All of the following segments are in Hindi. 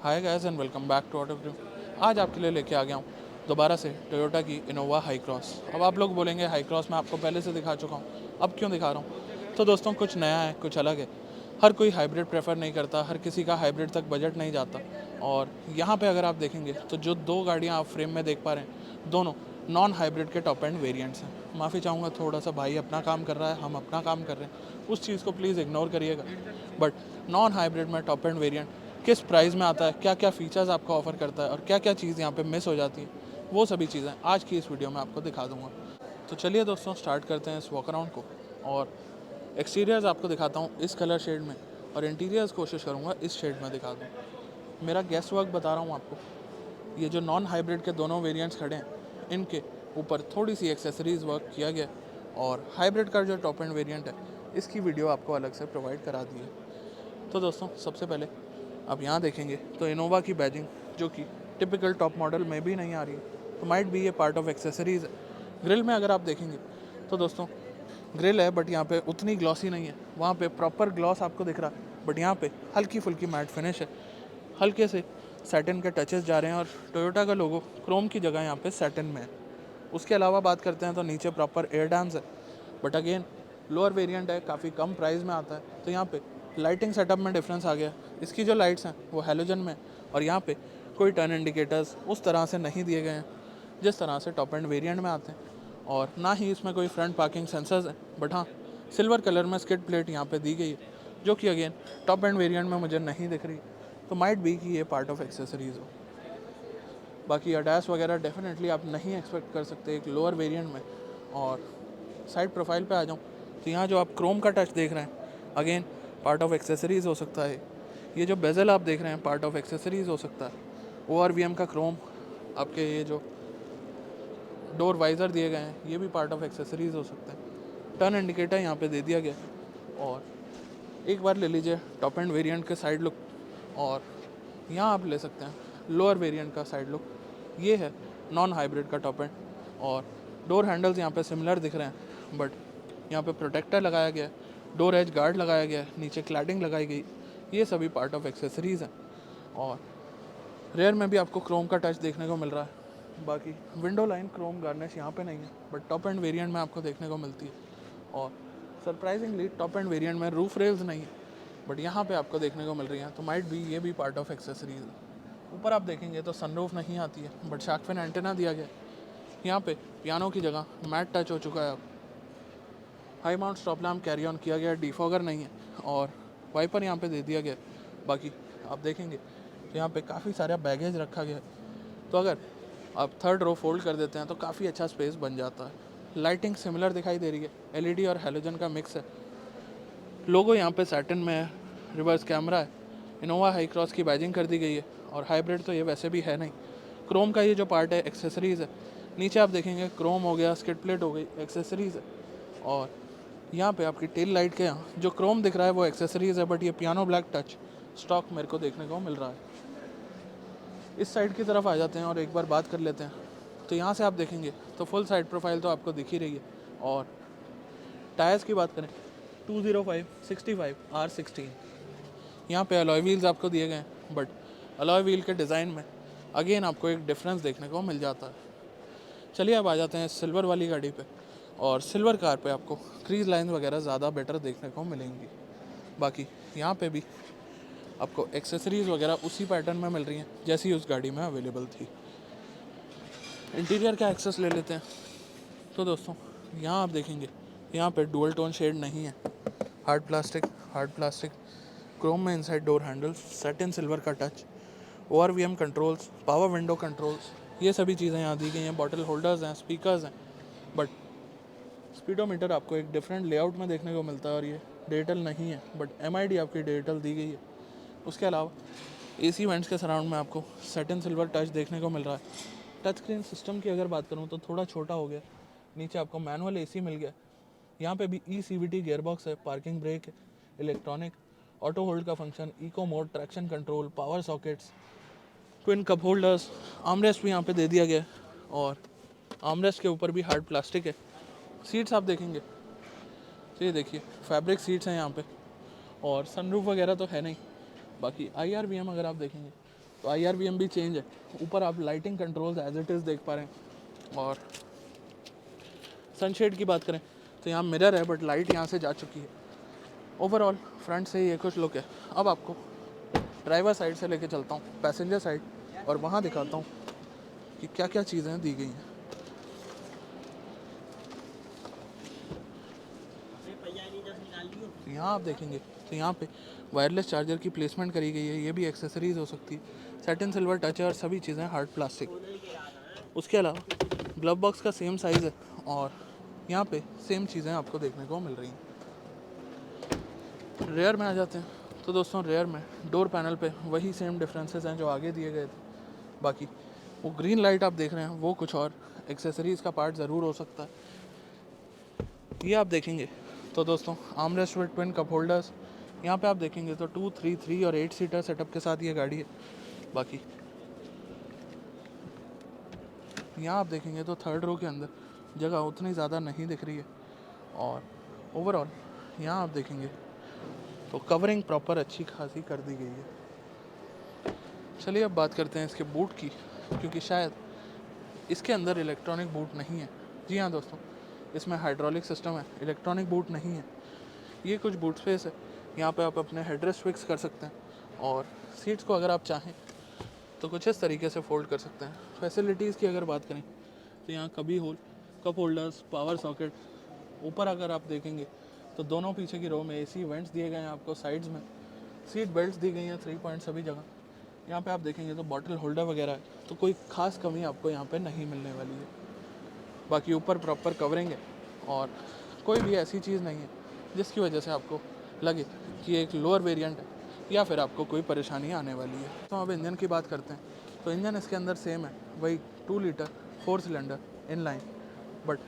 Hi guys and welcome back to Auto Crew. आज आपके लिए लेके आ गया हूँ दोबारा से टोयोटा की इनोवा हाई क्रॉस। अब आप लोग बोलेंगे हाई क्रॉस मैं आपको पहले से दिखा चुका हूँ, अब क्यों दिखा रहा हूँ। तो दोस्तों कुछ नया है, कुछ अलग है। हर कोई हाइब्रिड प्रेफर नहीं करता, हर किसी का हाइब्रिड तक बजट नहीं जाता। और यहाँ पे अगर आप देखेंगे तो जो दो गाड़ियाँ आप फ्रेम में देख पा रहे हैं, दोनों नॉन हाइब्रिड के टॉप एंड वेरिएंट्स हैं। माफ़ी चाहूँगा, थोड़ा सा भाई अपना काम कर रहा है, हम अपना काम कर रहे हैं, उस चीज़ को प्लीज़ इग्नोर करिएगा। बट नॉन हाइब्रिड में टॉप एंड वेरिएंट किस प्राइस में आता है, क्या क्या फीचर्स आपको ऑफर करता है और क्या क्या चीज़ यहाँ पे मिस हो जाती है, वो सभी चीज़ें आज की इस वीडियो में आपको दिखा दूंगा। तो चलिए दोस्तों स्टार्ट करते हैं इस वॉक अराउंड को। और एक्सटीरियर्स आपको दिखाता हूँ इस कलर शेड में, और इंटीरियर्स कोशिश करूँगा इस शेड में दिखा दूँ। मेरा गेस्ट वर्क बता रहा हूँ आपको, ये जो नॉन हाइब्रिड के दोनों वेरिएंट्स खड़े हैं, इनके ऊपर थोड़ी सी एक्सेसरीज वर्क किया गया। और हाइब्रिड का जो टॉप एंड वेरिएंट है, इसकी वीडियो आपको अलग से प्रोवाइड करा दी है। तो दोस्तों सबसे पहले आप यहाँ देखेंगे तो इनोवा की बैजिंग, जो कि टिपिकल टॉप मॉडल में भी नहीं आ रही है, तो माइट भी ये पार्ट ऑफ एक्सेसरीज है। ग्रिल में अगर आप देखेंगे तो दोस्तों ग्रिल है, बट यहाँ पे उतनी ग्लॉसी नहीं है। वहाँ पे प्रॉपर ग्लॉस आपको दिख रहा है, बट यहाँ पे हल्की फुल्की मैट फिनिश है, हल्के से सैटिन के टचेस जा रहे हैं। और टोयोटा का लोगो क्रोम की जगह यहाँ पे सैटिन में है। उसके अलावा बात करते हैं तो नीचे प्रॉपर एयर डैम्स है, बट अगेन लोअर वेरिएंट है, काफ़ी कम प्राइस में आता है। तो यहाँ पे लाइटिंग सेटअप में डिफरेंस आ गया। इसकी जो लाइट्स हैं वो हैलोजन में, और यहाँ पे कोई टर्न इंडिकेटर्स उस तरह से नहीं दिए गए हैं जिस तरह से टॉप एंड वेरिएंट में आते हैं। और ना ही इसमें कोई फ्रंट पार्किंग सेंसर्स हैं, बट हाँ सिल्वर कलर में स्किड प्लेट यहाँ पे दी गई है, जो कि अगेन टॉप एंड वेरिएंट में मुझे नहीं दिख रही। तो माइट बी कि ये पार्ट ऑफ एक्सेसरीज हो। बाकी अडैस वगैरह डेफिनेटली आप नहीं एक्सपेक्ट कर सकते एक लोअर वेरिएंट में। और साइड प्रोफाइल पे आ जाऊँ तो यहाँ जो आप क्रोम का टच देख रहे हैं, अगेन पार्ट ऑफ एक्सेसरीज हो सकता है। ये जो बेजल आप देख रहे हैं पार्ट ऑफ एक्सेसरीज हो सकता है। ORVM का क्रोम, आपके ये जो डोर वाइज़र दिए गए हैं, ये भी पार्ट ऑफ एक्सेसरीज हो सकता है। टर्न इंडिकेटर यहाँ पे दे दिया गया है। और एक बार ले लीजिए टॉप एंड वेरिएंट के साइड लुक, और यहाँ आप ले सकते हैं लोअर वेरिएंट का साइड लुक। ये है नॉन हाइब्रिड का टॉप एंड। और डोर हैंडल्स यहाँ पे सिमिलर दिख रहे हैं, बट यहाँ पे प्रोटेक्टर लगाया गया है, डोर एज गार्ड लगाया गया है, नीचे क्लैडिंग लगाई गई। ये सभी पार्ट ऑफ एक्सेसरीज़ हैं। और रेयर में भी आपको क्रोम का टच देखने को मिल रहा है। बाकी विंडो लाइन क्रोम गार्निश यहाँ पे नहीं है, बट टॉप एंड वेरिएंट में आपको देखने को मिलती है। और सरप्राइजिंगली टॉप एंड वेरिएंट में रूफ रेल्स नहीं है, बट यहाँ पे आपको देखने को मिल रही हैं। तो माइट भी ये भी पार्ट ऑफ एक्सेसरीज है। ऊपर आप देखेंगे तो सनरूफ नहीं आती है, बट शार्क फिन एंटेना दिया गया है। यहाँ पे पियानो की जगह मैट टच हो चुका है। अब high mount stop lamp carry on किया गया है, डिफॉगर नहीं है, और वाइपर यहाँ पे दे दिया गया है। बाकी आप देखेंगे तो यहाँ पे काफ़ी सारा बैगेज रखा गया है। तो अगर आप थर्ड रो फोल्ड कर देते हैं तो काफ़ी अच्छा स्पेस बन जाता है। लाइटिंग सिमिलर दिखाई दे रही है, LED और हैलोजन का मिक्स है। लोगो यहाँ पे सैटिन में है, रिवर्स कैमरा है, इनोवा हाई क्रॉस की बैजिंग कर दी गई है। और हाइब्रिड तो ये वैसे भी है नहीं। क्रोम का ये जो पार्ट है एक्सेसरीज़ है। नीचे आप देखेंगे क्रोम हो गया, स्किड प्लेट हो गई, एक्सेसरीज़ है। और यहाँ पे आपकी टेल लाइट के यहाँ जो क्रोम दिख रहा है वो एक्सेसरीज़ है, बट ये पियानो ब्लैक टच स्टॉक मेरे को देखने को मिल रहा है। इस साइड की तरफ आ जाते हैं और एक बार बात कर लेते हैं। तो यहाँ से आप देखेंगे तो फुल साइड प्रोफाइल तो आपको दिख ही रही है। और टायर्स की बात करें 205/65 R16, यहाँ पे अलॉय व्हील्स आपको दिए गए हैं, बट अलॉय व्हील के डिज़ाइन में अगेन आपको एक डिफरेंस देखने को मिल जाता है। चलिए अब आ जाते हैं सिल्वर वाली गाड़ी पे। और सिल्वर कार पे आपको क्रीज लाइन वगैरह ज़्यादा बेटर देखने को मिलेंगी। बाकी यहाँ पे भी आपको एक्सेसरीज़ वगैरह उसी पैटर्न में मिल रही हैं जैसी उस गाड़ी में अवेलेबल थी। इंटीरियर का एक्सेस ले लेते हैं। तो दोस्तों यहाँ आप देखेंगे यहाँ पे डुअल टोन शेड नहीं है, हार्ड प्लास्टिक क्रोम में inside door handles, satin silver का touch, ORVM controls, power window controls, ये सभी चीज़ें यहाँ दी गई हैं। बॉटल होल्डर्स हैं, स्पीकर्स हैं, बट स्पीडोमीटर आपको एक डिफरेंट लेआउट में देखने को मिलता है, और ये डिजिटल नहीं है, बट MID आपकी डिजिटल दी गई है। उसके अलावा AC वेंट्स के सराउंड में आपको सैटिन सिल्वर टच देखने को मिल रहा है। टच स्क्रीन सिस्टम की अगर बात करूँ तो थोड़ा छोटा हो गया। नीचे आपको मैनुअल AC मिल गया। यहाँ पे भी ECVT गियरबॉक्स है, पार्किंग ब्रेक है, इलेक्ट्रॉनिक ऑटो होल्ड का function, eco mode, traction control, power sockets, twin cup holders, armrest भी यहाँ पे दे दिया गया है। और आर्मरेस्ट के ऊपर भी हार्ड प्लास्टिक है। सीट्स आप देखेंगे तो ये देखिए फैब्रिक सीट्स हैं यहाँ पे, और सनरूफ वगैरह तो है नहीं। बाकी IRVM अगर आप देखेंगे तो IRVM भी चेंज है। ऊपर आप lighting controls as it is देख पा रहे हैं। और सनशेड की बात करें तो यहाँ मिरर है, बट लाइट यहाँ से जा चुकी है। ओवरऑल फ्रंट से ये कुछ लुक है। अब आपको ड्राइवर साइड से लेके चलता हूँ पैसेंजर साइड, और वहाँ दिखाता हूँ कि क्या क्या चीज़ें दी गई हैं। तो यहाँ आप देखेंगे तो यहाँ पे वायरलेस चार्जर की प्लेसमेंट करी गई है। ये भी एक्सेसरीज हो सकती है। सैटिन सिल्वर टच है और सभी चीज़ें हार्ड प्लास्टिक। उसके अलावा ग्लव बॉक्स का सेम साइज़ है और यहाँ पे सेम चीज़ें आपको देखने को मिल रही हैं। रेयर में आ जाते हैं तो दोस्तों रेयर में डोर पैनल पे वही सेम डिफरेंसेस हैं जो आगे दिए गए थे। बाकी वो ग्रीन लाइट आप देख रहे हैं वो कुछ और एक्सेसरीज़ का पार्ट ज़रूर हो सकता है। ये आप देखेंगे तो दोस्तों armrest with twin cup holders. यहाँ पे आप देखेंगे तो 2, 3, 3 और 8 सीटर सेटअप के साथ ये गाड़ी है। बाकी यहाँ आप देखेंगे तो थर्ड रो के अंदर जगह उतनी ज़्यादा नहीं दिख रही है। और ओवरऑल यहाँ आप देखेंगे तो कवरिंग प्रॉपर अच्छी खासी कर दी गई है। चलिए अब बात करते हैं इसके बूट की, क्योंकि शायद इसके अंदर इलेक्ट्रॉनिक बूट नहीं है। जी हाँ दोस्तों, इसमें हाइड्रोलिक सिस्टम है, इलेक्ट्रॉनिक बूट नहीं है। ये कुछ बूट स्पेस है, यहाँ पे आप अपने हेडरेस्ट फिक्स कर सकते हैं और सीट्स को अगर आप चाहें तो कुछ इस तरीके से फोल्ड कर सकते हैं। फैसिलिटीज़ की अगर बात करें तो यहाँ cubby hole, cup holders, power socket. ऊपर अगर आप देखेंगे तो दोनों पीछे की रो में AC वेंट्स दिए गए हैं आपको। साइड्स में सीट बेल्ट्स दी गई हैं 3 पॉइंट सभी जगह। यहाँ पे आप देखेंगे तो बॉटल होल्डर वगैरह है, तो कोई ख़ास कमी आपको यहाँ पे नहीं मिलने वाली है। बाकी ऊपर प्रॉपर कवरिंग है और कोई भी ऐसी चीज़ नहीं है जिसकी वजह से आपको लगे कि एक लोअर वेरिएंट है या फिर आपको कोई परेशानी आने वाली है। तो अब इंजन की बात करते हैं तो इंजन इसके अंदर सेम है, वही 2 लीटर 4 सिलेंडर इनलाइन। बट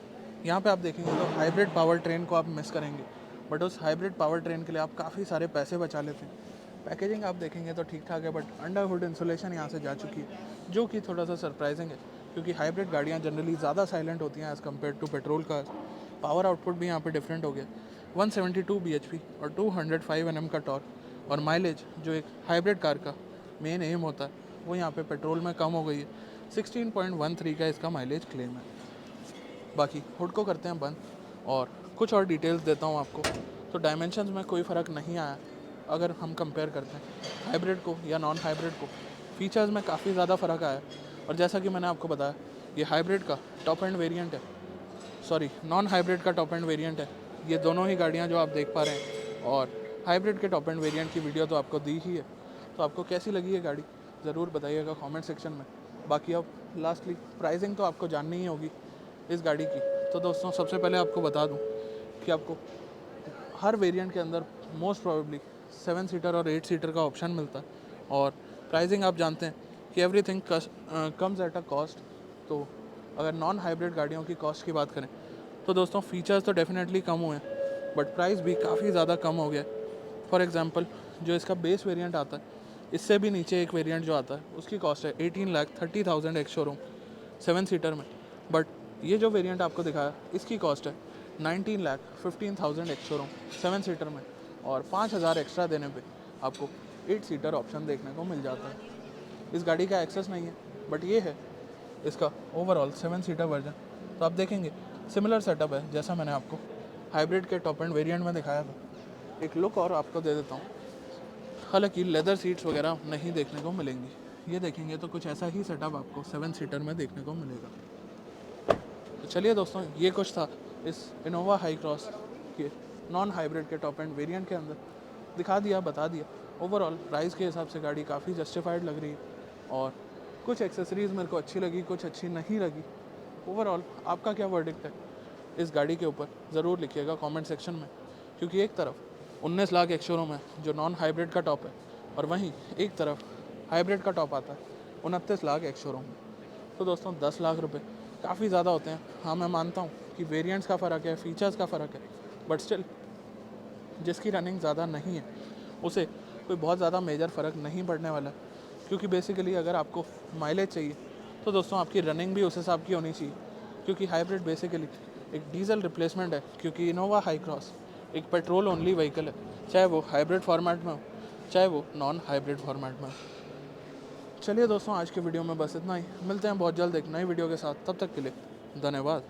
यहाँ पे आप देखेंगे तो हाइब्रिड पावर ट्रेन को आप मिस करेंगे, बट उस हाइब्रिड पावर ट्रेन के लिए आप काफ़ी सारे पैसे बचा लेते हैं। पैकेजिंग आप देखेंगे तो ठीक ठाक है, बट अंडर हुड इंसुलेशन यहाँ से जा चुकी है, जो कि थोड़ा सा सरप्राइजिंग है, क्योंकि हाइब्रिड गाड़ियाँ जनरली ज़्यादा साइलेंट होती हैं as compare to petrol cars. Power output भी यहाँ पे डिफरेंट हो गया, 172 bhp और 205 Nm का टॉर्क। और माइलेज जो एक हाइब्रिड कार का मेन एम होता है वो यहाँ पे पेट्रोल में कम हो गई है। 16.13 का इसका माइलेज क्लेम है। बाकी हुड को करते हैं बंद और कुछ और डिटेल्स देता हूँ आपको। तो डायमेंशंस में कोई फ़र्क नहीं आया अगर हम कंपेयर करते हैं हाइब्रिड को या नॉन हाइब्रिड को। फीचर्स में काफ़ी ज़्यादा फ़र्क आया, और जैसा कि मैंने आपको बताया ये हाइब्रिड का टॉप एंड वेरिएंट है, सॉरी नॉन हाइब्रिड का टॉप एंड वेरिएंट है। ये दोनों ही गाड़ियाँ जो आप देख पा रहे हैं, और हाइब्रिड के टॉप एंड वेरिएंट की वीडियो तो आपको दी ही है। तो आपको कैसी लगी ये गाड़ी ज़रूर बताइएगा कमेंट सेक्शन में। बाकी अब लास्टली प्राइसिंग तो आपको जाननी ही होगी इस गाड़ी की। तो दोस्तों सबसे पहले आपको बता दूं कि आपको हर वेरिएंट के अंदर मोस्ट प्रोबेबली 7 सीटर और 8 सीटर का ऑप्शन मिलता है। और प्राइसिंग आप जानते हैं कि everything comes at a cost. तो अगर नॉन हाइब्रिड गाड़ियों की कॉस्ट की बात करें तो दोस्तों फीचर्स तो डेफिनेटली कम हुए हैं, बट प्राइस भी काफ़ी ज़्यादा कम हो गया। फॉर एग्जांपल जो इसका बेस वेरिएंट आता है, इससे भी नीचे एक वेरिएंट जो आता है उसकी कॉस्ट है 18,30,000 एक्स शोरूम 7 सीटर में। बट ये जो वेरिएंट आपको दिखाया इसकी कॉस्ट है 19,15,000 एक्स शोरूम 7 सीटर में, और 5,000 एक्स्ट्रा देने पे आपको 8 सीटर ऑप्शन देखने को मिल जाता है। इस गाड़ी का एक्सेस नहीं है, बट ये है इसका ओवरऑल 7 सीटर वर्जन। तो आप देखेंगे सिमिलर सेटअप है जैसा मैंने आपको हाइब्रिड के टॉप एंड वेरिएंट में दिखाया था। एक लुक और आपको दे देता हूँ, हालांकि लेदर सीट्स वगैरह नहीं देखने को मिलेंगी। ये देखेंगे तो कुछ ऐसा ही सेटअप आपको 7 सीटर में देखने को मिलेगा। तो चलिए दोस्तों, ये कुछ था इस इनोवा हाई क्रॉस के नॉन हाइब्रिड के टॉप एंड वेरिएंट के अंदर। दिखा दिया, बता दिया। ओवरऑल प्राइस के हिसाब से गाड़ी काफ़ी जस्टिफाइड लग रही है, और कुछ एक्सेसरीज़ मेरे को अच्छी लगी, कुछ अच्छी नहीं लगी। ओवरऑल आपका क्या वर्डिक्ट है इस गाड़ी के ऊपर ज़रूर लिखिएगा कमेंट सेक्शन में, क्योंकि एक तरफ 19 लाख एक शोरूम है जो नॉन हाइब्रिड का टॉप है, और वहीं एक तरफ हाइब्रिड का टॉप आता है 29 लाख एक शोरूम में। तो दोस्तों 10 लाख रुपए काफ़ी ज़्यादा होते हैं। हाँ, मैं मानता हूँ कि वेरिएंट्स का फ़र्क है, फीचर्स का फ़र्क है, बट स्टिल जिसकी रनिंग ज़्यादा नहीं है उसे कोई बहुत ज़्यादा मेजर फ़र्क नहीं पड़ने वाला, क्योंकि बेसिकली अगर आपको माइलेज चाहिए तो दोस्तों आपकी रनिंग भी उस हिसाब की होनी चाहिए, क्योंकि हाइब्रिड बेसिकली एक डीजल रिप्लेसमेंट है, क्योंकि इनोवा हाई क्रॉस एक पेट्रोल ओनली व्हीकल है, चाहे वो हाइब्रिड फॉर्मेट में हो चाहे वो नॉन हाइब्रिड फॉर्मेट में हो। चलिए दोस्तों, आज के वीडियो में बस इतना ही। मिलते हैं बहुत जल्द एक नई वीडियो के साथ, तब तक के लिए धन्यवाद।